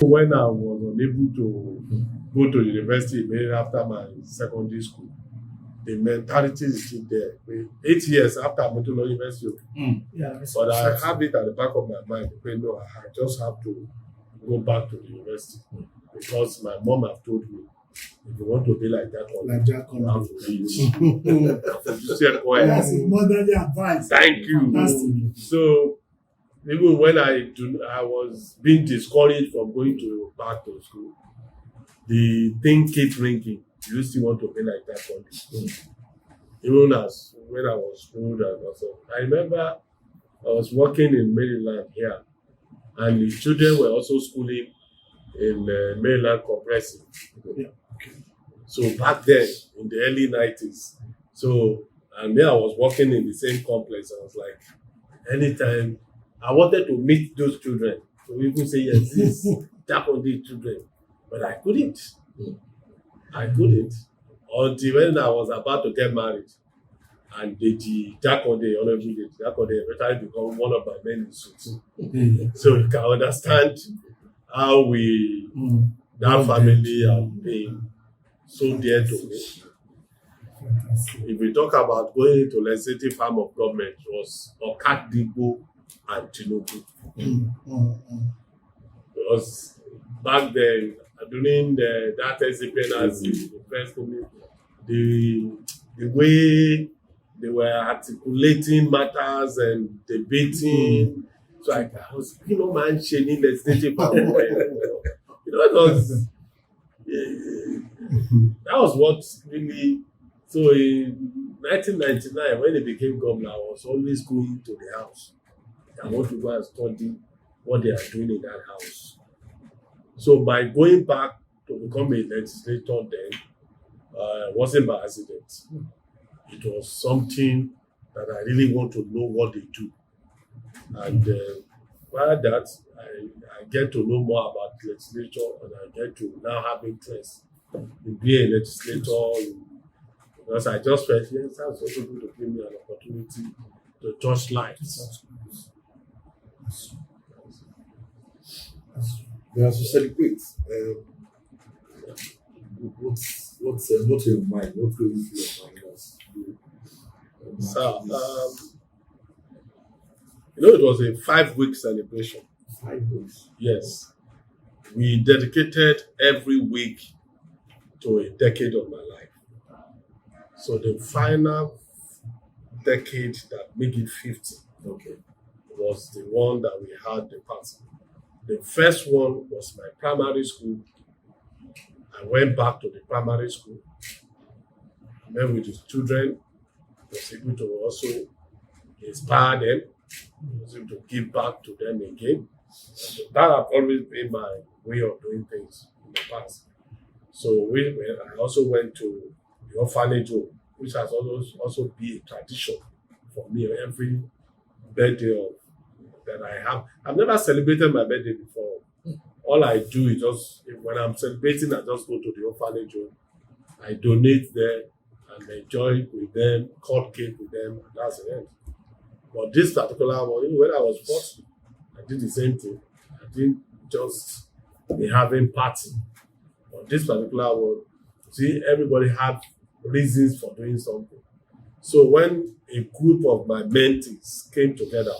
When I was unable to go to university immediately after my secondary school, the mentality is still there. 8 years after I went to university, but I have it at the back of my mind. No, I just have to go back to the university because my mom have told me, if you want to be like that, you have to read. That's motherly advice. Thank you. Fantastic. So even when I was being discouraged from going back to school, the thing kept ringing. You still want to be like that one. Even as when I was schooled and also, I remember I was working in Maryland here, and the children were also schooling in Maryland Comprehensive. Yeah. So back then, in the early 90s, and then I was working in the same complex. I was like, anytime I wanted to meet those children, so people say, yes, this Japanese children, but I couldn't. I couldn't until when I was about to get married, and the Jakonde, honorable Jakonde, eventually become one of my men in suits. So you can understand how that family have been so dear to me. If we talk about going into legislative arm of government, it was Okadibo and Tinubu. Because back then, during that SCPNRC, the first community, the way they were articulating matters and debating, so I was, man, shading legislative arm of government. That was what really. So in 1999, when he became governor, I was always going to the house. I want to go and study what they are doing in that house. So by going back to become a legislator then, wasn't by accident. It was something that I really want to know what they do. And while that, I get to know more about legislature, and I get to now have interest in being a legislator. Because I just felt, yes, that's also going to give me an opportunity to touch lives. As you celebrate, what's your mind? What really feels your mind as you? So, it was a 5-week celebration. 5 weeks. Yes. We dedicated every week to a decade of my life. So the final decade that made it 50 was the one that we had the party. The first one was my primary school. I went back to the primary school. I met with the children. I was able to also inspire them. I was able to give back to them again. So that has always been my way of doing things in the past. So I also went to the orphanage home, which has also been a tradition for me every birthday that I have. I've never celebrated my birthday before. All I do is when I'm celebrating, I just go to the orphanage home. I donate there and enjoy with them, cut cake with them, and that's the end. But this particular one, when I was 40, I did the same thing. I didn't just be having party. But this particular one, see, everybody have reasons for doing something. So when a group of my mentees came together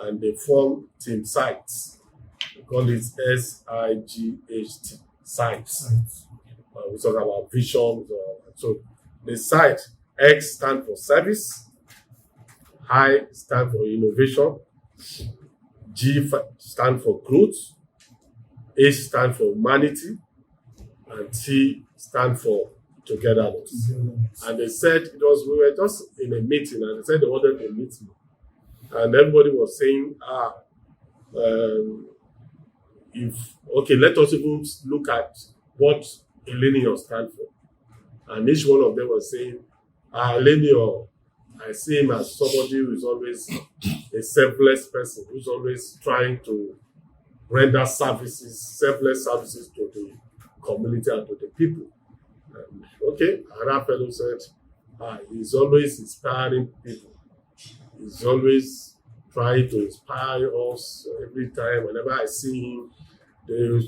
and they formed Team Sites, we call it SIGHT, Sites. We talk about visions. So the site, X stands for service, I stand for innovation, G stand for growth, H stand for humanity, and T stand for togetherness. And they said we were just in a meeting, and they said they wanted to meet me. And everybody was saying, let us even look at what ELENIYAN stands for. And each one of them was saying, ELENIYAN, I see him as somebody who is always a selfless person, who's always trying to render selfless services to the community and to the people. Another fellow said, he's always inspiring people. He's always trying to inspire us every time. Whenever I see him,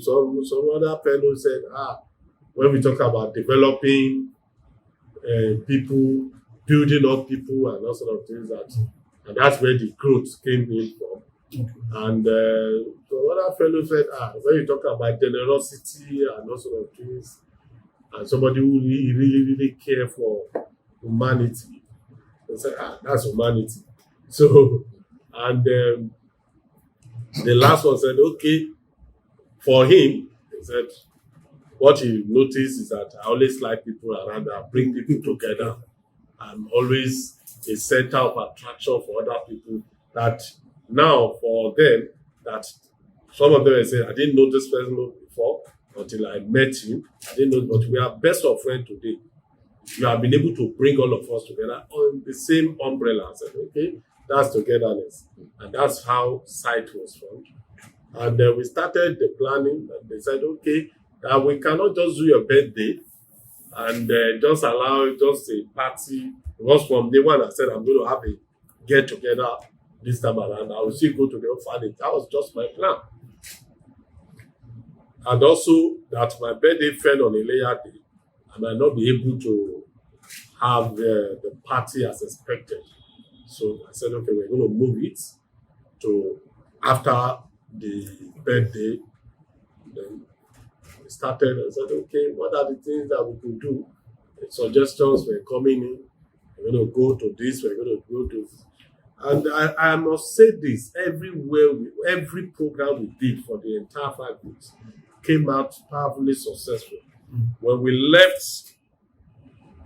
Some other fellow said, when we talk about developing people, building up people, and all sort of things, and that's where the growth came in from. And some other fellow said, when you talk about generosity and all sort of things, and somebody who really care for humanity, they said, that's humanity. So, and the last one said, okay, for him, he said, what he noticed is that I always like people around, I bring people together. I'm always a center of attraction for other people. That now for them, that some of them say, I didn't know this person before until I met him. I didn't know, but we are best of friends today. You have been able to bring all of us together on the same umbrella. I said, okay, that's togetherness. And that's how SITE was formed. And we started the planning, and they said, okay, that we cannot just do your birthday and just allow just a party. Because from day one, I said, I'm going to have a get together this time around. I will still go to the orphanage. That was just my plan. And also that my birthday fell on a layer day. I might not be able to have the party as expected. So I said, okay, we're going to move it to after the birthday. Then we started and said, okay, what are the things that we could do? The suggestions were coming in. We're going to go to this, we're going to go to this. And I must say this, every program we did for the entire 5 weeks came out powerfully successful. When we left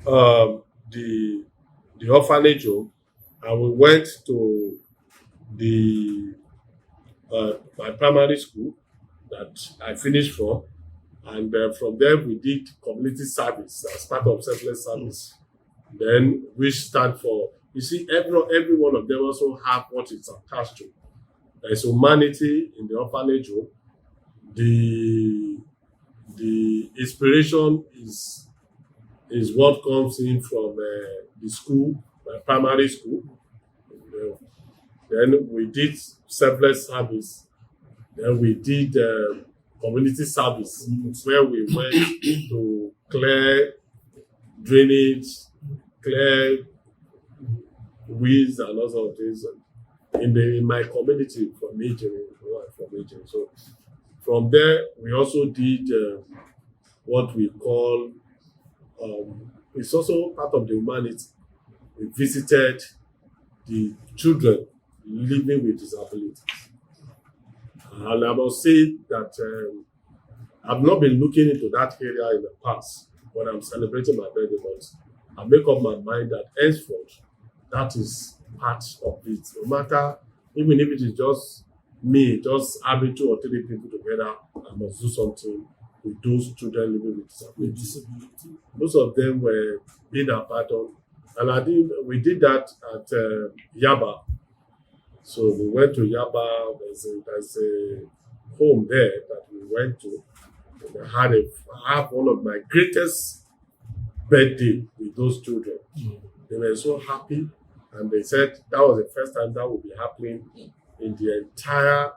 the orphanage home and we went to my primary school that I finished from, and from there we did community service as part of selfless service. Then which stand for, you see, every one of them also have what it's attached to. There's humanity in the orphanage home. The inspiration is what comes in from the school, my primary school. Then we did selfless service. Then we did community service, where we went to clear drainage, clear weeds and all sorts of things in my community from Major. So from there, we also did what we call, it's also part of the humanity. We visited the children living with disabilities. And I must say that I've not been looking into that area in the past when I'm celebrating my birthday, but I make up my mind that henceforth, that is part of it. No matter, even if it is just me, just having 2 or 3 people together, I must do something with those children living with disability. Most of them were being abandoned. And we did that at Yaba. So we went to Yaba. There's a home there that we went to. And I have one of my greatest birthday with those children. They were so happy, and they said that was the first time that would be happening in the entire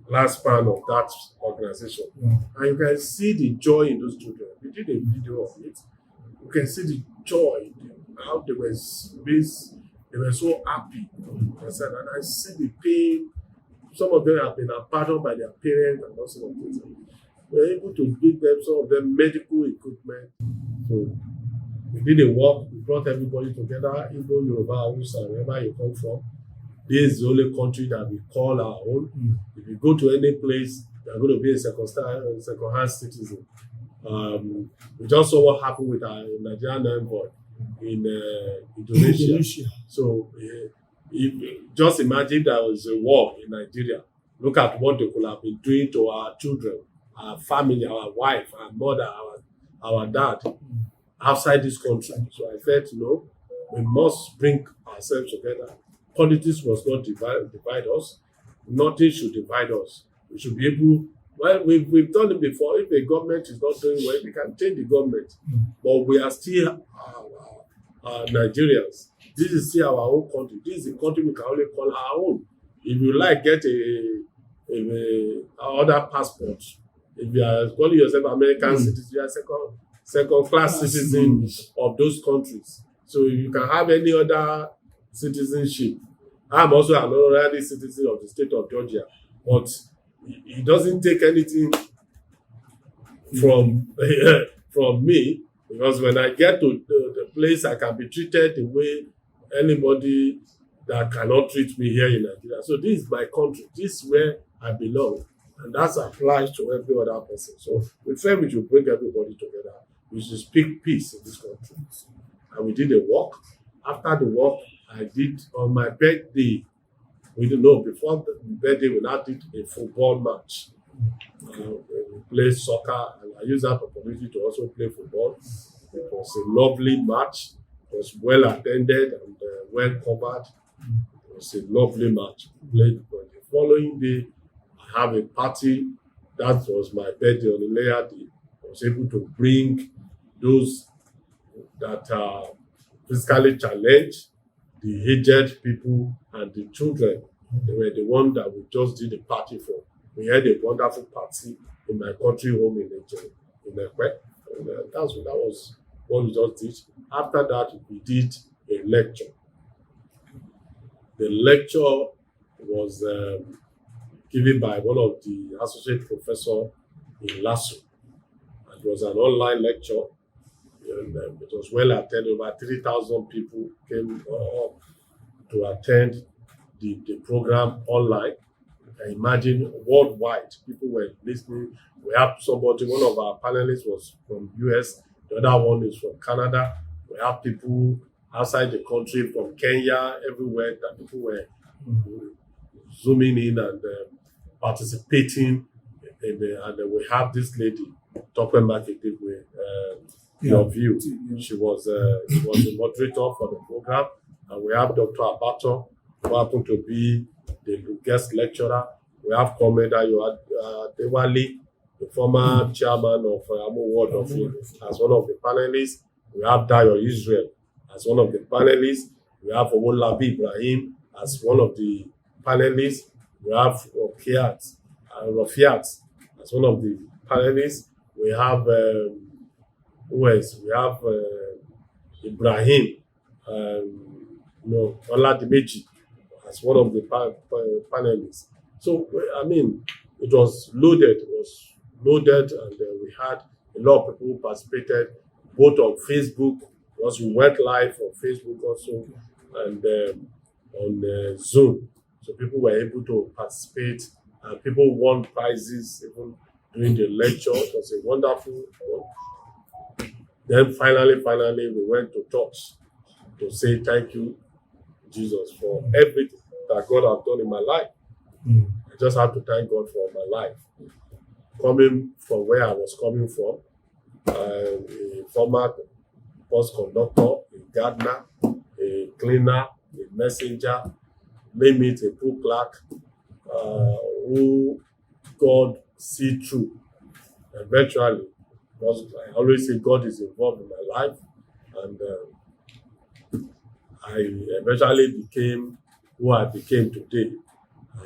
last span of that organization. And you can see the joy in those children. We did a video of it. You can see the joy, how they were so happy. I said, and I see the pain. Some of them have been abandoned by their parents and all sorts of things. We were able to give them, some of them, medical equipment. So we did a walk. We brought everybody together, Igbo, Yoruba, Hausa, wherever you come from. This is the only country that we call our own. If you go to any place, you're going to be a second-hand citizen. We just saw what happened with our Nigerian envoy in Indonesia. So just imagine there was a war in Nigeria. Look at what they could have been doing to our children, our family, our wife, our mother, our dad outside this country. So I felt, we must bring ourselves together. Politics must not divide us. Nothing should divide us. We should be able, well, we've done it before. If the government is not doing well, we can change the government. But we are still Nigerians. This is still our own country. This is the country we can only call our own. If you like, get a other passports. If you are calling yourself American citizen, you are second class citizen of those countries. So you can have any other citizenship. I'm also an honorary citizen of the state of Georgia, but it doesn't take anything from from me, because when I get to the place, I can be treated the way anybody that cannot treat me here in Nigeria. So this is my country. This is where I belong, and that applies to every other person. So we felt we should bring everybody together. We should speak peace in this country. And we did a walk. After the walk, I did on my birthday. We didn't know before the birthday, we now did a football match. We played soccer, and I used that opportunity to also play football. It was a lovely match. It was well attended and well covered. It was a lovely match. Played. But the following day, I have a party. That was my birthday on the layer day. I was able to bring those that are physically challenged, the aged people, and the children. They were the ones that we just did a party for. We had a wonderful party in my country home in Ekwe. And that was what we just did. After that, we did a lecture. The lecture was given by one of the associate professors in LASU. It was an online lecture. And it was well attended. Over 3,000 people came up to attend the program online. I imagine worldwide, people were listening. We have somebody, one of our panelists was from US, the other one is from Canada. We have people outside the country, from Kenya, everywhere, that people were zooming in and participating. And we have this lady, Tokwe Makedegwe, your view. She was the moderator for the program. And we have Dr. Abato, who happened to be the guest lecturer. We have Komeda Dewali, the former chairman of Amo World of Film, as one of the panelists. We have Dayo Israel as one of the panelists. We have Olulade Ibrahim as one of the panelists. We have Rafiat as one of the panelists. We have who else? We have Ibrahim, Oladimeji as one of the panelists. So, I mean, it was loaded. And we had a lot of people who participated, both on Facebook, because we went live on Facebook also, and on Zoom. So people were able to participate, and people won prizes even during the lecture. It was a wonderful one. Then finally, we went to church to say thank you, Jesus, for everything that God has done in my life. I just have to thank God for my life. Coming from where I was coming from, a former bus conductor, a gardener, a cleaner, a messenger, name it, a pool clerk, who God see through. Eventually, because I always say God is involved in my life, and I eventually became who I became today.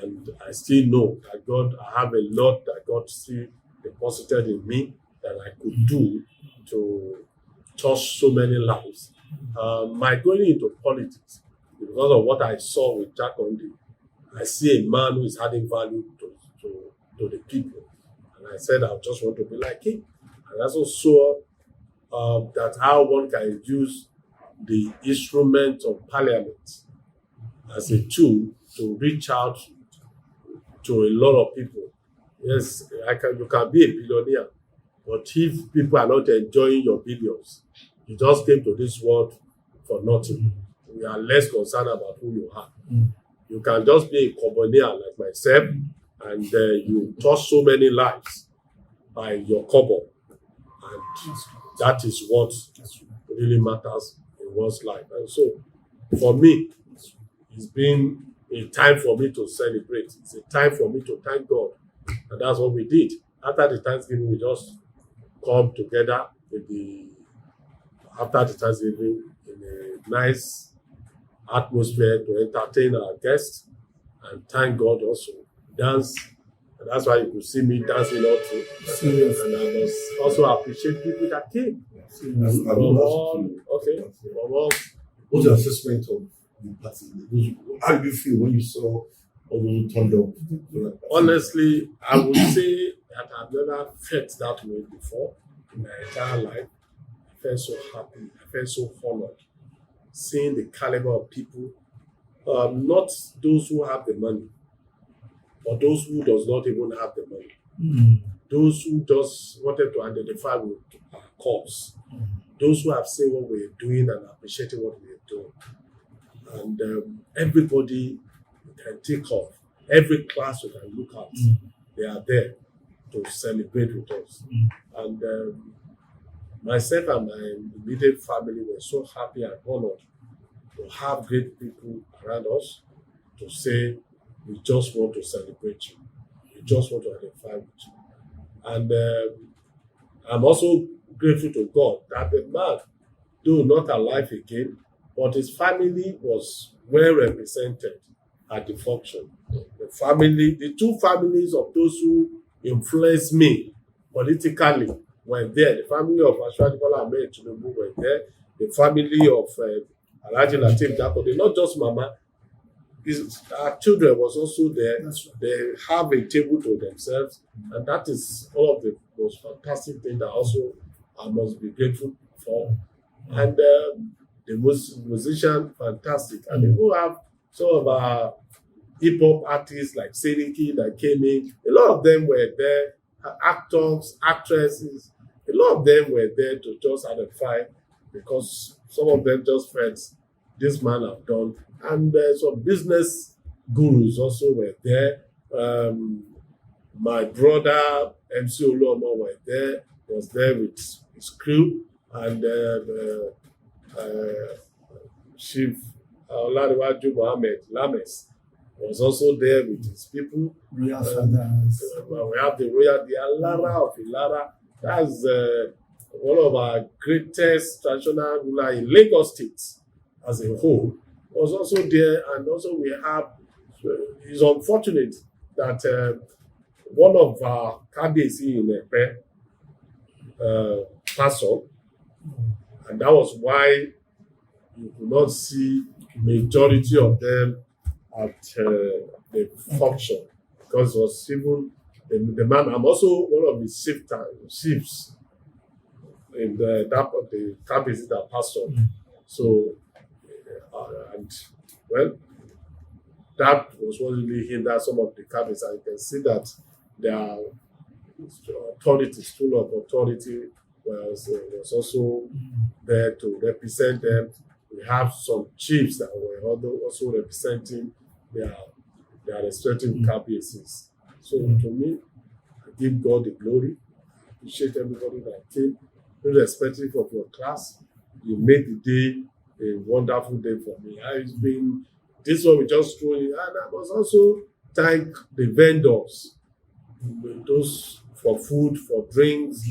And I still know that I have a lot that God still deposited in me that I could do to touch so many lives. My going into politics, because of what I saw with Jack Ondi, I see a man who is adding value to the people. And I said, I just want to be like him. And I also saw that how one can use the instrument of parliament as a tool to reach out to a lot of people. Yes, you can be a billionaire, but if people are not enjoying your billions, you just came to this world for nothing. We are less concerned about who you are. You can just be a commoner like myself, and you touch so many lives by your kobo. And that is what really matters in one's life. And so, for me, it's been a time for me to celebrate. It's a time for me to thank God. And that's what we did. After the Thanksgiving, we just come together after the Thanksgiving in a nice atmosphere to entertain our guests and thank God also. Dance And that's why you could see me dancing all through. And I must also appreciate people that came. From all, What's your assessment of the party? How do you feel when you saw all those who turned up? Honestly, I would say that I've never felt that way before in my entire life. I felt so happy. I felt so honored seeing the caliber of people, not those who have the money, but those who does not even have the money. Those who just wanted to identify with our cause. Those who have seen what we're doing and appreciating what we're doing. And everybody can take off. Every class we can look at, they are there to celebrate with us. And myself and my immediate family were so happy and honored to have great people around us to say, we just want to celebrate you. We just want to identify with you. And I'm also grateful to God that the man, though not alive again, but his family was well represented at the function. The two families of those who influenced me politically were there. The family of Ashwadi Bola Ahmed Tinubu were there. The family of Alhaji Lateef Dangote, not just Mama. Our children was also there. That's right. They have a table to themselves, and that is one of the most fantastic things that also I must be grateful for. And the musician, fantastic. And they will have some of our hip-hop artists like Seriki that came in. A lot of them were there, actors, actresses. A lot of them were there to just identify because some of them just felt this man have done. And some business gurus also were there. My brother, MC Oluomo, was there with his crew. And Chief Olulade Mohammed Lames was also there with his people. Royal Fathers. We have the Alara of Ilara. That's one of our greatest traditional ruler in Lagos State as a whole. Was also there, and also we have. It's unfortunate that one of our Kabiyesi in Epe passed on, and that was why you could not see majority of them at the function because it was even the man. I'm also one of the chiefs in the Kabiyesi that passed on. So. And well, that was what really hindered some of the cabinets. And you can see that their authority, stool of authority, was also there to represent them. We have some chiefs that were also representing their respective cabinets. So to me, I give God the glory. I appreciate everybody that came, irrespective of your class. You made the day a wonderful day for me. It's been this one we just threw in, and I must also thank the vendors, those for food, for drinks,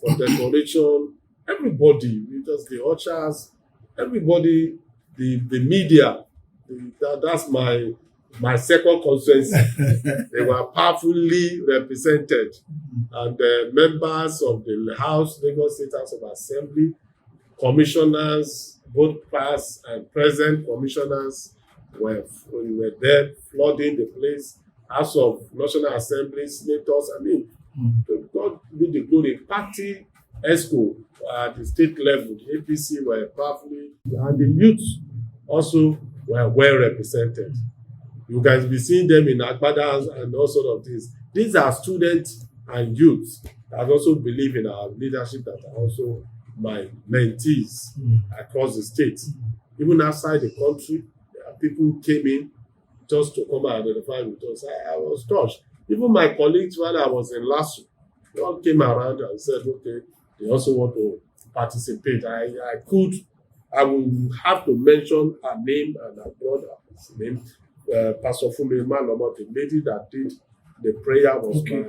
for decoration, everybody, just the ushers, everybody, the media. That's my second constituency. They were powerfully represented, and the members of the House, Lagos State House of Assembly, commissioners, both past and present commissioners were there flooding the place. House of National Assembly, senators, God be the glory. Party ESCO at the state level, the APC were powerfully, and the youth also were well represented. You guys be seeing them in Agbadas and all sort of things. These are students and youths that also believe in our leadership, that are also my mentees across the state. Even outside the country, people who came in just to come and identify with us. I was touched. Even my colleagues, when I was in LASU, they all came around and said, okay, they also want to participate. I will have to mention her name and her brother's name. Pastor Fumi Malomo, the lady that did the prayer, was my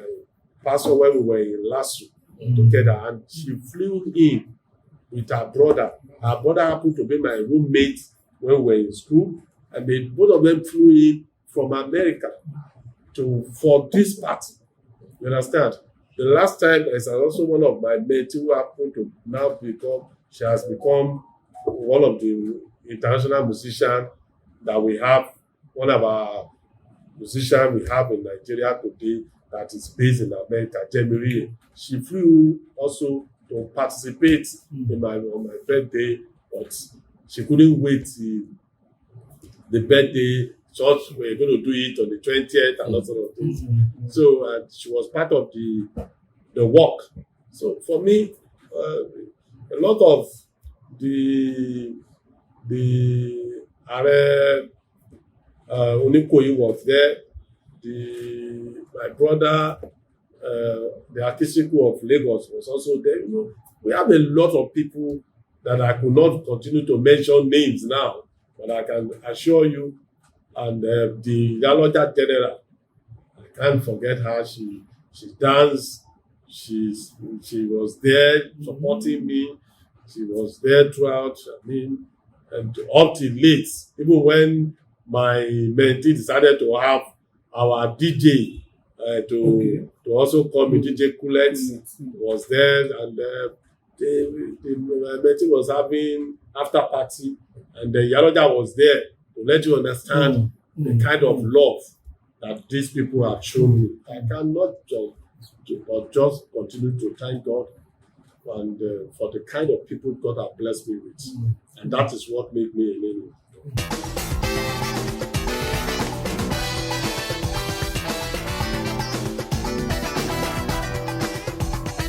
pastor when we were in LASU together, and she flew in with her brother. Her brother happened to be my roommate when we were in school, and both of them flew in from America for this party. You understand? The last time is also one of my mates who happened to now she has become one of the international musicians that we have, one of our musicians we have in Nigeria today that is based in America, Jemiri. She flew also to participate on my birthday, but she couldn't wait till the birthday. Church, we're going to do it on the 20th and lots of things. So she was part of the work. So for me, a lot of the Onikoyi was there. My brother, the artistic of Lagos was also there. You know, we have a lot of people that I could not continue to mention names now, but I can assure you. And the Yaloja General, I can't forget her. She danced. She was there supporting me. She was there throughout. I mean, and up till late, even when my mentee decided to have our DJ to also call me DJ Kulet was there, and the mentee was having after party, and the Yaloja was there to let you understand the kind of love that these people have shown me. I cannot just continue to thank God and for the kind of people God has blessed me with. And that is what made me a ELENIYAN.